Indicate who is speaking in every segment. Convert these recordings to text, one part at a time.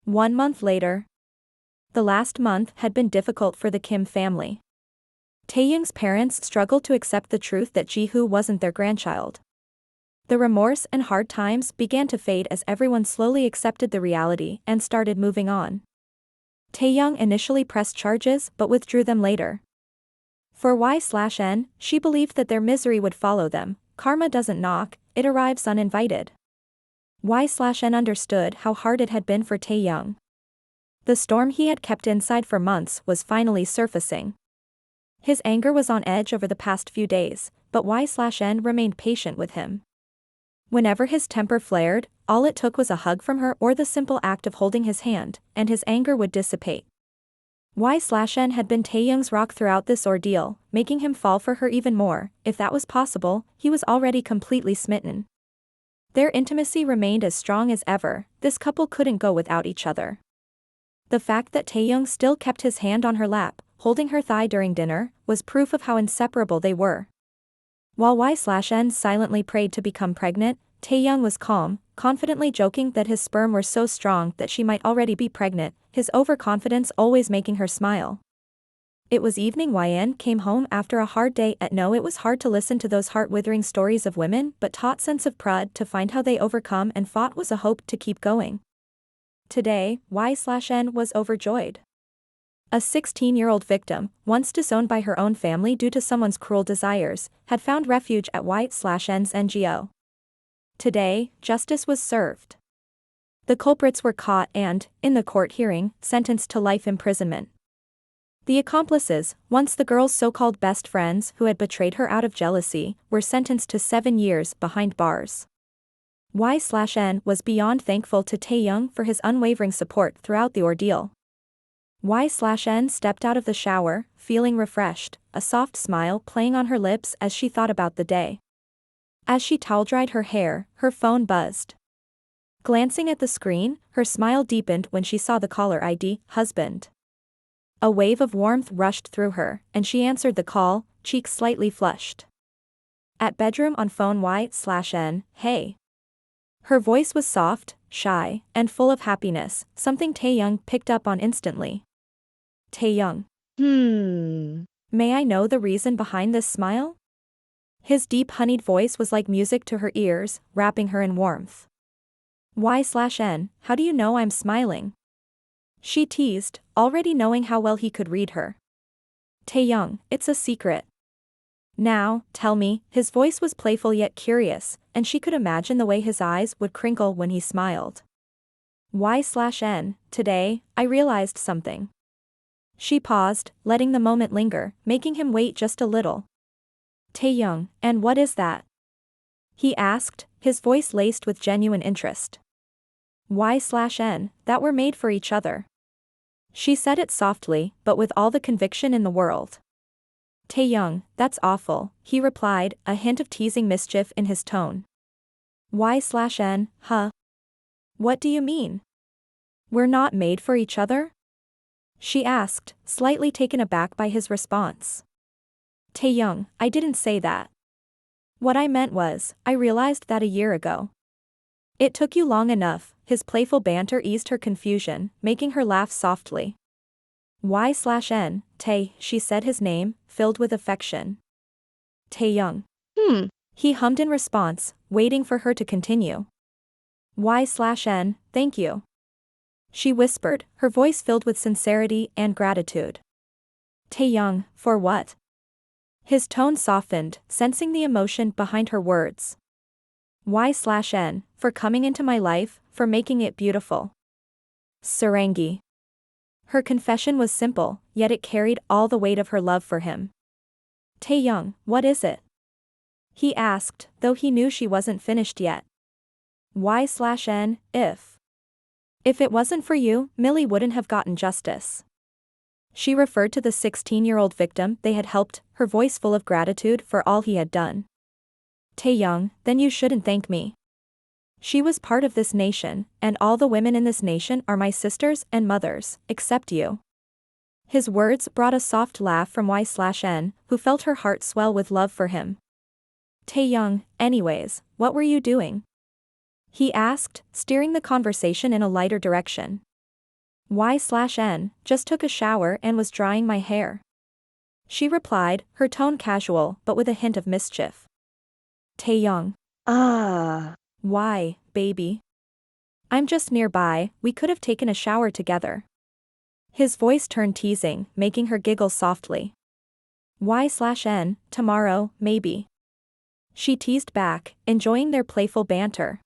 Speaker 1: 1 month later. The last month had been difficult for the Kim family. Taehyung's parents struggled to accept the truth that Jihoo wasn't their grandchild. The remorse and hard times began to fade as everyone slowly accepted the reality and started moving on. Taehyung initially pressed charges but withdrew them later. For Y/N, she believed that their misery would follow them. Karma doesn't knock, it arrives uninvited. Y/N understood how hard it had been for Taehyung. The storm he had kept inside for months was finally surfacing. His anger was on edge over the past few days, but Y/N remained patient with him. Whenever his temper flared, all it took was a hug from her or the simple act of holding his hand, and his anger would dissipate. Y/N had been Taehyung's rock throughout this ordeal, making him fall for her even more. If that was possible, he was already completely smitten. Their intimacy remained as strong as ever. This couple couldn't go without each other. The fact that Taehyung still kept his hand on her lap, holding her thigh during dinner, was proof of how inseparable they were. While Y/N silently prayed to become pregnant, Taehyung was calm, confidently joking that his sperm were so strong that she might already be pregnant, his overconfidence always making her smile. It was evening. Yn came home after a hard day at No. It was hard to listen to those heart-withering stories of women, but taut sense of pride to find how they overcome and fought was a hope to keep going. Today, Y/N was overjoyed. A 16-year-old victim, once disowned by her own family due to someone's cruel desires, had found refuge at Y/N's NGO. Today, justice was served. The culprits were caught and, in the court hearing, sentenced to life imprisonment. The accomplices, once the girl's so-called best friends who had betrayed her out of jealousy, were sentenced to 7 years behind bars. Y/N was beyond thankful to Taehyung for his unwavering support throughout the ordeal. Y/N stepped out of the shower, feeling refreshed, a soft smile playing on her lips as she thought about the day. As she towel-dried her hair, her phone buzzed. Glancing at the screen, her smile deepened when she saw the caller ID, husband. A wave of warmth rushed through her, and she answered the call, cheeks slightly flushed. At bedroom on phone Y/N, hey. Her voice was soft, shy, and full of happiness, something Taehyung picked up on instantly. Taehyung. May I know the reason behind this smile? His deep honeyed voice was like music to her ears, wrapping her in warmth. Y/N, how do you know I'm smiling? She teased, already knowing how well he could read her. Taehyung, it's a secret. Now, tell me. His voice was playful yet curious, and she could imagine the way his eyes would crinkle when he smiled. Y/N, today, I realized something. She paused, letting the moment linger, making him wait just a little. Taehyung, and what is that? He asked, his voice laced with genuine interest. Y/N, that we're made for each other. She said it softly, but with all the conviction in the world. Taehyung, that's awful, he replied, a hint of teasing mischief in his tone. Y/N, huh? What do you mean? We're not made for each other? She asked, slightly taken aback by his response. Taehyung, I didn't say that. What I meant was, I realized that a year ago. It took you long enough. His playful banter eased her confusion, making her laugh softly. Y/N, Tae, she said his name, filled with affection. Taehyung. He hummed in response, waiting for her to continue. Y/N, thank you. She whispered, her voice filled with sincerity and gratitude. Taehyung, for what? His tone softened, sensing the emotion behind her words. Y/N, for coming into my life, for making it beautiful. Sarangi. Her confession was simple, yet it carried all the weight of her love for him. Taehyung, what is it? He asked, though he knew she wasn't finished yet. Y/N, If it wasn't for you, Millie wouldn't have gotten justice. She referred to the 16-year-old victim they had helped, her voice full of gratitude for all he had done. Taehyung, then you shouldn't thank me. She was part of this nation, and all the women in this nation are my sisters and mothers, except you. His words brought a soft laugh from Y/N, who felt her heart swell with love for him. Taehyung, anyways, what were you doing? He asked, steering the conversation in a lighter direction. Y/N, just took a shower and was drying my hair. She replied, her tone casual but with a hint of mischief. Taehyung.
Speaker 2: Ah.
Speaker 1: Why, baby? I'm just nearby, we could have taken a shower together. His voice turned teasing, making her giggle softly. Y/N, tomorrow, maybe. She teased back, enjoying their playful banter.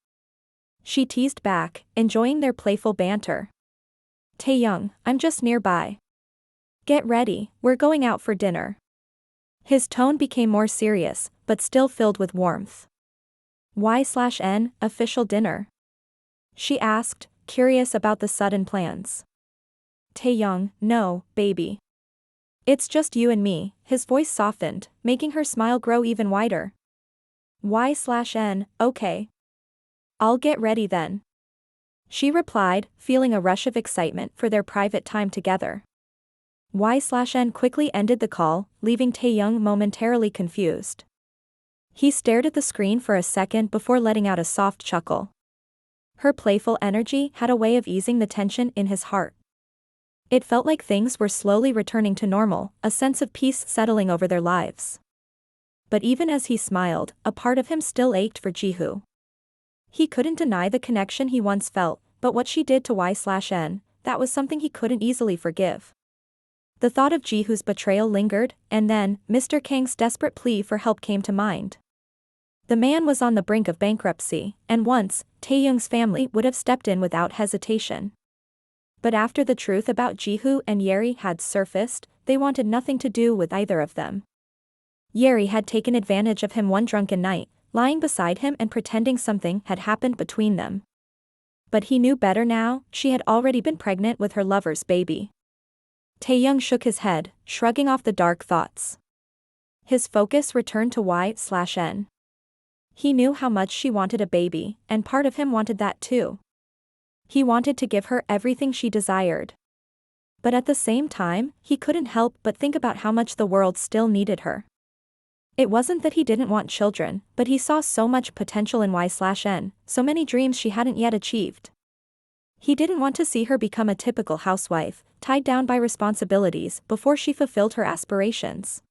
Speaker 1: Taehyung, I'm just nearby. Get ready, we're going out for dinner. His tone became more serious, but still filled with warmth. Y/N, official dinner? She asked, curious about the sudden plans. Taehyung, no, baby. It's just you and me, his voice softened, making her smile grow even wider. Y/N, okay. I'll get ready then. She replied, feeling a rush of excitement for their private time together. Y/N quickly ended the call, leaving Taehyung momentarily confused. He stared at the screen for a second before letting out a soft chuckle. Her playful energy had a way of easing the tension in his heart. It felt like things were slowly returning to normal, a sense of peace settling over their lives. But even as he smiled, a part of him still ached for Jihoo. He couldn't deny the connection he once felt, but what she did to Y/N, that was something he couldn't easily forgive. The thought of Jihoo's betrayal lingered, and then, Mr. Kang's desperate plea for help came to mind. The man was on the brink of bankruptcy, and once, Taehyung's family would have stepped in without hesitation. But after the truth about Jihoo and Yeri had surfaced, they wanted nothing to do with either of them. Yeri had taken advantage of him one drunken night, lying beside him and pretending something had happened between them. But he knew better now, she had already been pregnant with her lover's baby. Taehyung shook his head, shrugging off the dark thoughts. His focus returned to Y/N. He knew how much she wanted a baby, and part of him wanted that too. He wanted to give her everything she desired. But at the same time, he couldn't help but think about how much the world still needed her. It wasn't that he didn't want children, but he saw so much potential in Y/N, so many dreams she hadn't yet achieved. He didn't want to see her become a typical housewife, tied down by responsibilities before she fulfilled her aspirations.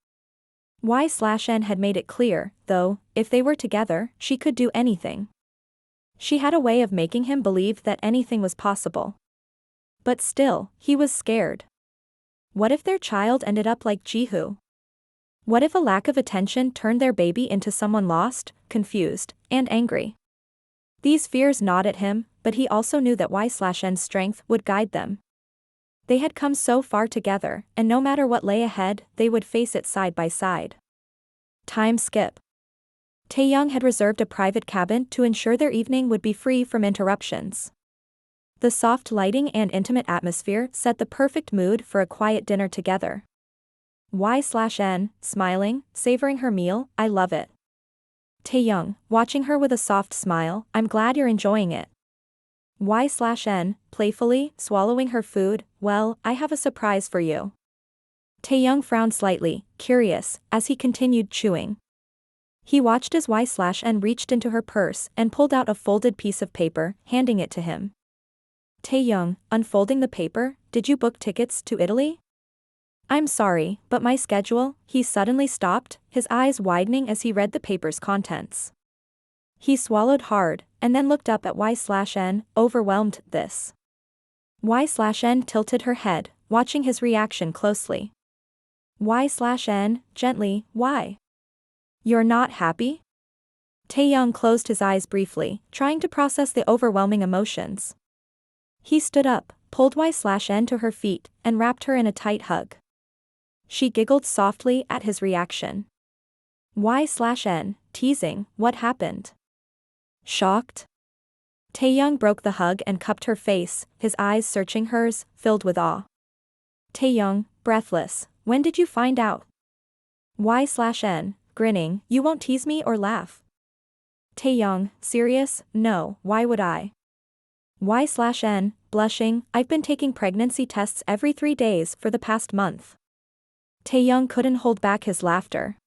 Speaker 1: Y/N had made it clear, though, if they were together, she could do anything. She had a way of making him believe that anything was possible. But still, he was scared. What if their child ended up like Jihoo? What if a lack of attention turned their baby into someone lost, confused, and angry? These fears gnawed at him, but he also knew that Y/N's strength would guide them. They had come so far together, and no matter what lay ahead, they would face it side by side. Time skip. Taehyung had reserved a private cabin to ensure their evening would be free from interruptions. The soft lighting and intimate atmosphere set the perfect mood for a quiet dinner together. Y/N, smiling, savoring her meal, I love it. Taehyung, watching her with a soft smile, I'm glad you're enjoying it. Y/N, playfully, swallowing her food, well, I have a surprise for you. Taehyung frowned slightly, curious, as he continued chewing. He watched as Y/N reached into her purse and pulled out a folded piece of paper, handing it to him. Taehyung, unfolding the paper, did you book tickets to Italy? I'm sorry, but my schedule, he suddenly stopped, his eyes widening as he read the paper's contents. He swallowed hard, and then looked up at Y/N, overwhelmed this. Y/N tilted her head, watching his reaction closely. Y/N, gently, why? You're not happy? Taehyung closed his eyes briefly, trying to process the overwhelming emotions. He stood up, pulled Y/N to her feet, and wrapped her in a tight hug. She giggled softly at his reaction. Y/N, teasing, what happened? Shocked? Taehyung broke the hug and cupped her face, his eyes searching hers, filled with awe. Taehyung, breathless, when did you find out? Y/N, grinning, you won't tease me or laugh. Taehyung, serious, no, why would I? Y/N, blushing, I've been taking pregnancy tests every 3 days for the past month. Taehyung couldn't hold back his laughter.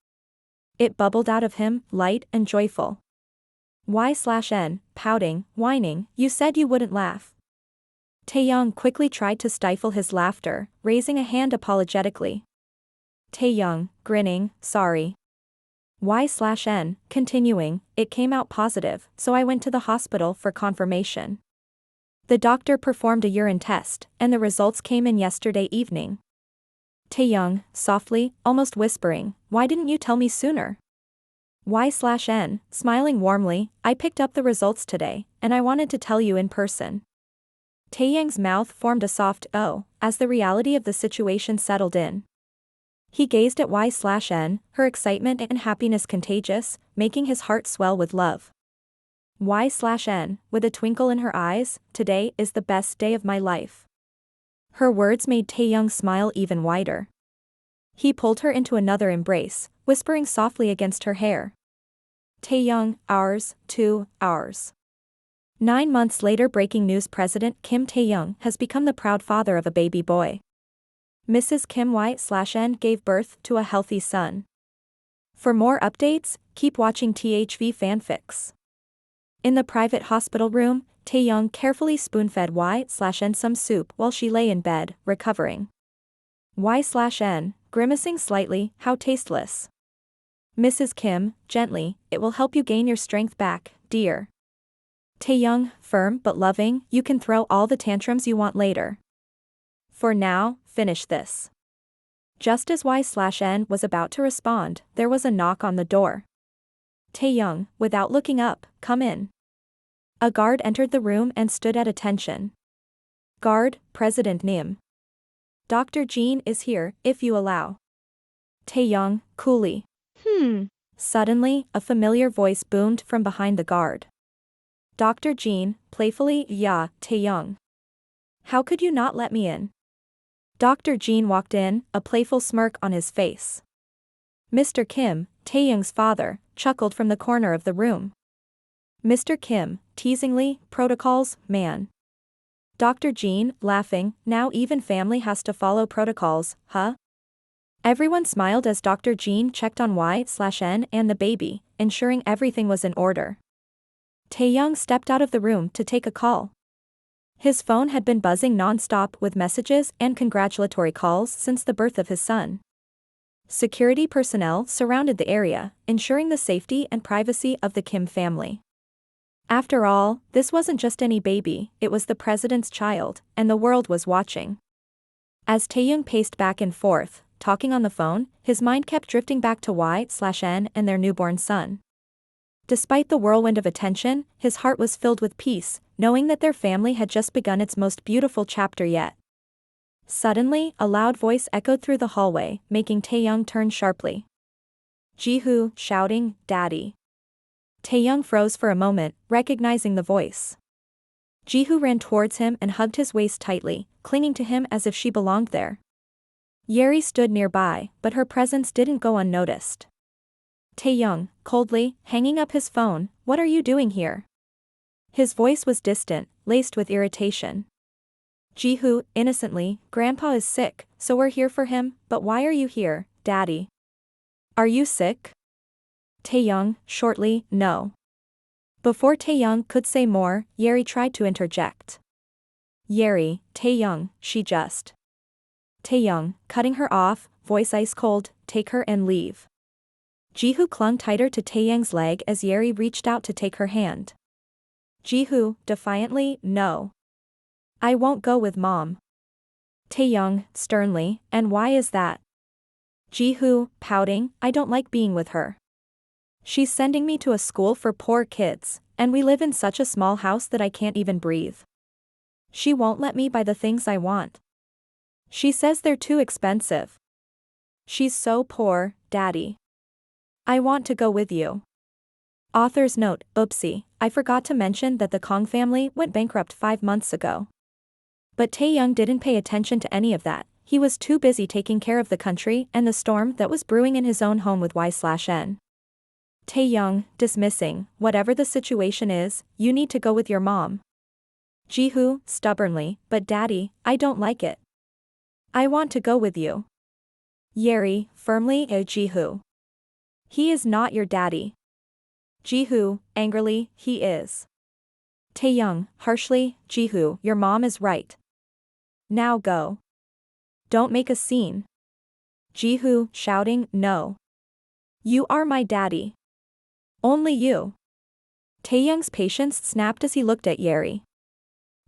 Speaker 1: It bubbled out of him, light and joyful. Y/N, pouting, whining, you said you wouldn't laugh. Taehyung quickly tried to stifle his laughter, raising a hand apologetically. Taehyung, grinning, sorry. Y/N, continuing, it came out positive, so I went to the hospital for confirmation. The doctor performed a urine test, and the results came in yesterday evening. Taehyung, softly, almost whispering, why didn't you tell me sooner? Y/N, smiling warmly, I picked up the results today, and I wanted to tell you in person. Taehyung's mouth formed a soft O, as the reality of the situation settled in. He gazed at Y/N, her excitement and happiness contagious, making his heart swell with love. Y/N, with a twinkle in her eyes, today is the best day of my life. Her words made Taehyung smile even wider. He pulled her into another embrace, whispering softly against her hair. Taehyung, ours, too, ours. 9 months later, breaking news: President KIMTAEHYUNG has become the proud father of a baby boy. Mrs. Kim Y/N gave birth to a healthy son. For more updates, keep watching Thv Fanfics. In the private hospital room, Taehyung carefully spoon-fed Y/N some soup while she lay in bed, recovering. Y/N, grimacing slightly, how tasteless. Mrs. Kim, gently, it will help you gain your strength back, dear. Taehyung, firm but loving, you can throw all the tantrums you want later. For now, finish this. Just as Y/N was about to respond, there was a knock on the door. Taehyung, without looking up, come in. A guard entered the room and stood at attention. Guard, President Nim. Dr. Jean is here, if you allow. Taehyung, coolly. Suddenly, a familiar voice boomed from behind the guard. Dr. Jean, playfully, yeah, Taehyung. How could you not let me in? Dr. Jean walked in, a playful smirk on his face. Mr. Kim, Taehyung's father, chuckled from the corner of the room. Mr. Kim, teasingly, protocols, man. Dr. Jean, laughing, now even family has to follow protocols, huh? Everyone smiled as Dr. Jean checked on Y/N and the baby, ensuring everything was in order. Taehyung stepped out of the room to take a call. His phone had been buzzing non-stop with messages and congratulatory calls since the birth of his son. Security personnel surrounded the area, ensuring the safety and privacy of the Kim family. After all, this wasn't just any baby, it was the president's child, and the world was watching. As Taehyung paced back and forth, talking on the phone, his mind kept drifting back to Y/N and their newborn son. Despite the whirlwind of attention, his heart was filled with peace, knowing that their family had just begun its most beautiful chapter yet. Suddenly, a loud voice echoed through the hallway, making Taehyung turn sharply. Jihoo, shouting, Daddy. Taehyung froze for a moment, recognizing the voice. Jihoo ran towards him and hugged his waist tightly, clinging to him as if she belonged there. Yeri stood nearby, but her presence didn't go unnoticed. Taehyung, coldly, hanging up his phone, what are you doing here? His voice was distant, laced with irritation. Jihoo, innocently, Grandpa is sick, so we're here for him, but why are you here, Daddy? Are you sick? Taehyung, shortly, no. Before Taehyung could say more, Yeri tried to interject. Yeri, Taehyung, she just. Taehyung, cutting her off, voice ice cold, take her and leave. Jihoo clung tighter to Taehyung's leg as Yeri reached out to take her hand. Jihoo, defiantly, no. I won't go with Mom. Taehyung, sternly, and why is that? Jihoo, pouting, I don't like being with her. She's sending me to a school for poor kids, and we live in such a small house that I can't even breathe. She won't let me buy the things I want. She says they're too expensive. She's so poor, Daddy. I want to go with you. Author's note, oopsie, I forgot to mention that the Kong family went bankrupt 5 months ago. But Taehyung didn't pay attention to any of that, he was too busy taking care of the country and the storm that was brewing in his own home with Y/N. Taehyung, dismissing, whatever the situation is, you need to go with your mom. Jihoo, stubbornly, but Daddy, I don't like it. I want to go with you. Yeri, firmly, Jihoo. He is not your daddy. Jihoo, angrily, he is. Taehyung, harshly, Jihoo, your mom is right. Now go. Don't make a scene. Jihoo, shouting, no. You are my daddy. Only you. Taehyung's patience snapped as he looked at Yeri.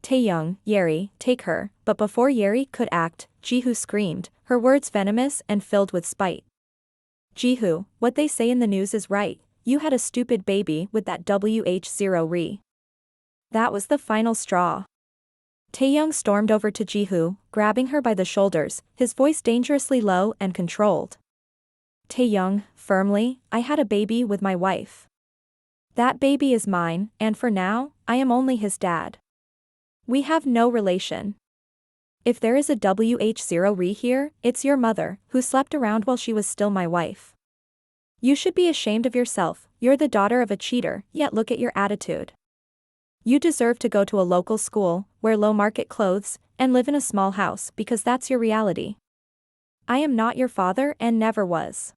Speaker 1: Taehyung, Yeri, take her, but before Yeri could act, Jihoo screamed, her words venomous and filled with spite. Jihoo, what they say in the news is right, you had a stupid baby with that WH0 That was the final straw. Taehyung stormed over to Jihoo, grabbing her by the shoulders, his voice dangerously low and controlled. Taehyung, firmly, I had a baby with my wife. That baby is mine, and for now, I am only his dad. We have no relation. If there is a WH0 here, it's your mother, who slept around while she was still my wife. You should be ashamed of yourself, you're the daughter of a cheater, yet look at your attitude. You deserve to go to a local school, wear low-market clothes, and live in a small house because that's your reality. I am not your father and never was.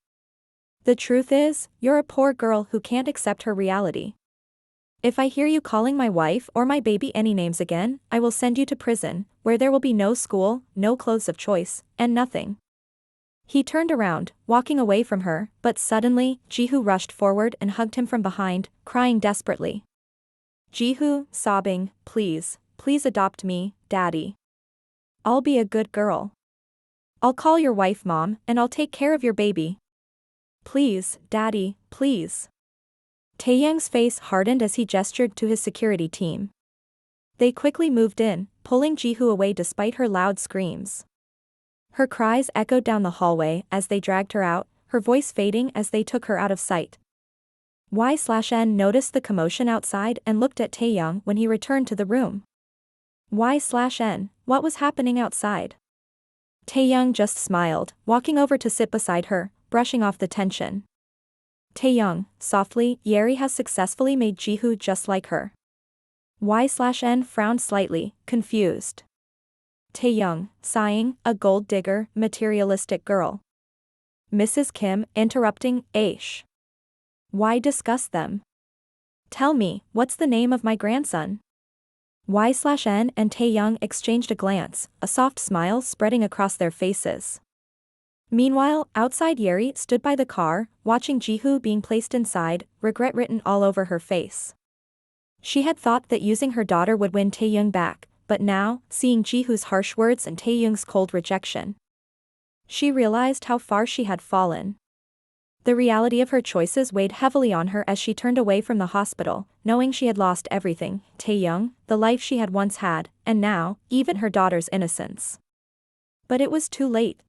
Speaker 1: The truth is, you're a poor girl who can't accept her reality. If I hear you calling my wife or my baby any names again, I will send you to prison, where there will be no school, no clothes of choice, and nothing. He turned around, walking away from her, but suddenly, Jihoo rushed forward and hugged him from behind, crying desperately. Jihoo, sobbing, please, please adopt me, daddy. I'll be a good girl. I'll call your wife mom, and I'll take care of your baby. Please, daddy, please. Taehyung's face hardened as he gestured to his security team. They quickly moved in, pulling Jihoo away despite her loud screams. Her cries echoed down the hallway as they dragged her out, her voice fading as they took her out of sight. Y/N noticed the commotion outside and looked at Taehyung when he returned to the room. Y/N, what was happening outside? Taehyung just smiled, walking over to sit beside her, brushing off the tension. Taehyung, softly, Yeri has successfully made Jihoo just like her. Y/N frowned slightly, confused. Taehyung, sighing, a gold digger, materialistic girl. Mrs. Kim, interrupting, Aish. Why discuss them? Tell me, what's the name of my grandson? Y/N and Taehyung exchanged a glance, a soft smile spreading across their faces. Meanwhile, outside Yeri stood by the car, watching Jihoo being placed inside, regret written all over her face. She had thought that using her daughter would win Taehyung back, but now, seeing Jihoo's harsh words and Taehyung's cold rejection, she realized how far she had fallen. The reality of her choices weighed heavily on her as she turned away from the hospital, knowing she had lost everything, Taehyung, the life she had once had, and now, even her daughter's innocence. But it was too late,